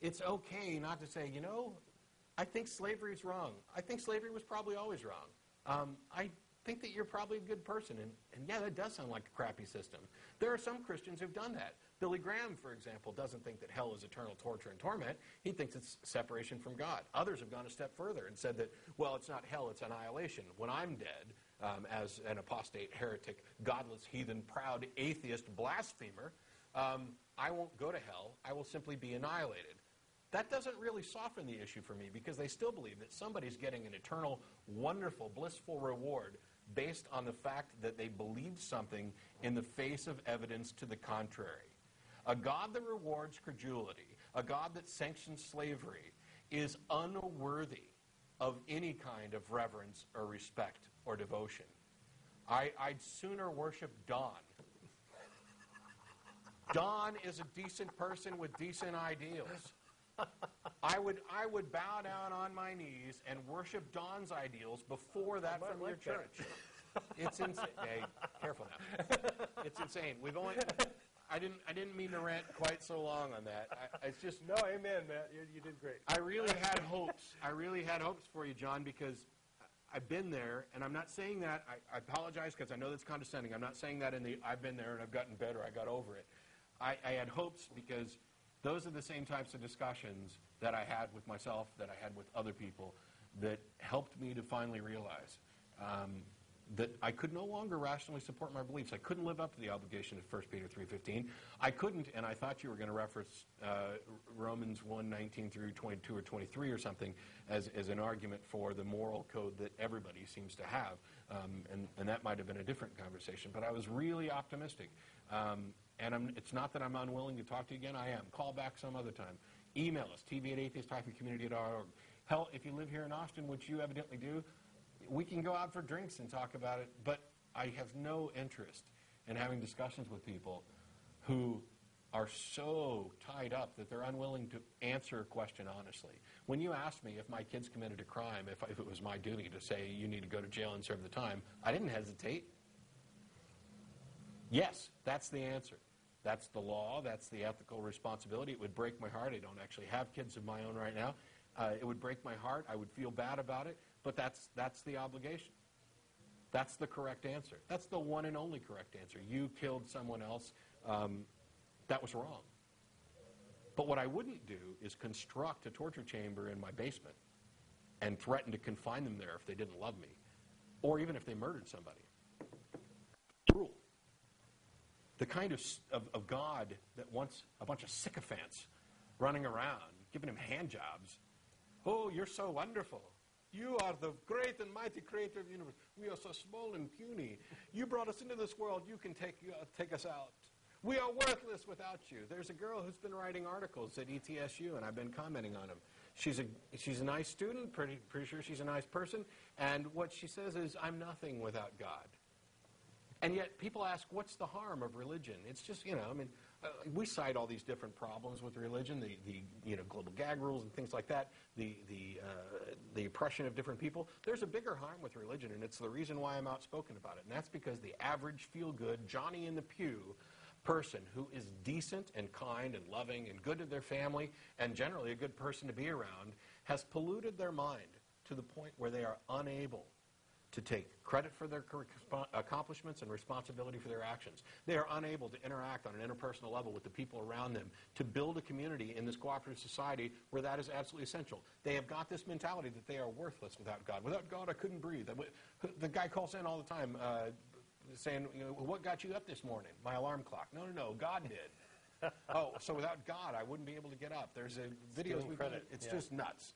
it's okay not to say, you know, I think slavery is wrong. I think slavery was probably always wrong. I think that you're probably a good person. And yeah, that does sound like a crappy system. There are some Christians who've done that. Billy Graham, for example, doesn't think that hell is eternal torture and torment. He thinks it's separation from God. Others have gone a step further and said that, well, it's not hell, it's annihilation. When I'm dead, as an apostate, heretic, godless, heathen, proud, atheist, blasphemer, I won't go to hell. I will simply be annihilated. That doesn't really soften the issue for me because they still believe that somebody's getting an eternal, wonderful, blissful reward based on the fact that they believed something in the face of evidence to the contrary. A God that rewards credulity, a God that sanctions slavery, is unworthy of any kind of reverence or respect or devotion. I'd sooner worship Don. Don is a decent person with decent ideals. I would bow down on my knees and worship Don's ideals before that from your church. It's insane. Hey, careful now. It's insane. I didn't mean to rant quite so long on that. It's just no, amen, Matt. You did great. I really had hopes. I really had hopes for you, John, because I've been there, and I'm not saying that. I apologize because I know that's condescending. I'm not saying that in the I've been there and I've gotten better. I got over it. I had hopes because those are the same types of discussions that I had with myself, that I had with other people, that helped me to finally realize that I could no longer rationally support my beliefs. I couldn't live up to the obligation of 1 Peter 3:15. I couldn't, and I thought you were going to reference Romans 1:19 through 22 or 23 or something as an argument for the moral code that everybody seems to have, and that might have been a different conversation. But I was really optimistic. And it's not that I'm unwilling to talk to you again. I am. Call back some other time. Email us, tv@atheist-community.org. Hell, if you live here in Austin, which you evidently do, we can go out for drinks and talk about it. But I have no interest in having discussions with people who are so tied up that they're unwilling to answer a question honestly. When you asked me if my kids committed a crime, if it was my duty to say you need to go to jail and serve the time, I didn't hesitate. Yes, that's the answer. That's the law. That's the ethical responsibility. It would break my heart. I don't actually have kids of my own right now. It would break my heart. I would feel bad about it. But that's the obligation. That's the correct answer. That's the one and only correct answer. You killed someone else. That was wrong. But what I wouldn't do is construct a torture chamber in my basement and threaten to confine them there if they didn't love me, or even if they murdered somebody. Rule. The kind of God that wants a bunch of sycophants running around, giving him hand jobs. Oh, you're so wonderful. You are the great and mighty creator of the universe. We are so small and puny. You brought us into this world. You can take us out. We are worthless without you. There's a girl who's been writing articles at ETSU, and I've been commenting on them. She's a nice student, pretty sure she's a nice person, and what she says is, I'm nothing without God. And yet people ask, what's the harm of religion? It's just, we cite all these different problems with religion, the global gag rules and things like that, the oppression of different people. There's a bigger harm with religion, and it's the reason why I'm outspoken about it. And that's because the average feel-good, Johnny in the pew person who is decent and kind and loving and good to their family and generally a good person to be around has polluted their mind to the point where they are unable to take credit for their accomplishments and responsibility for their actions. They are unable to interact on an interpersonal level with the people around them to build a community in this cooperative society where that is absolutely essential. They have got this mentality that they are worthless without God. Without God, I couldn't breathe. The guy calls in all the time saying, what got you up this morning? My alarm clock. No, God did. Oh, so without God, I wouldn't be able to get up. There's a video. It's just nuts.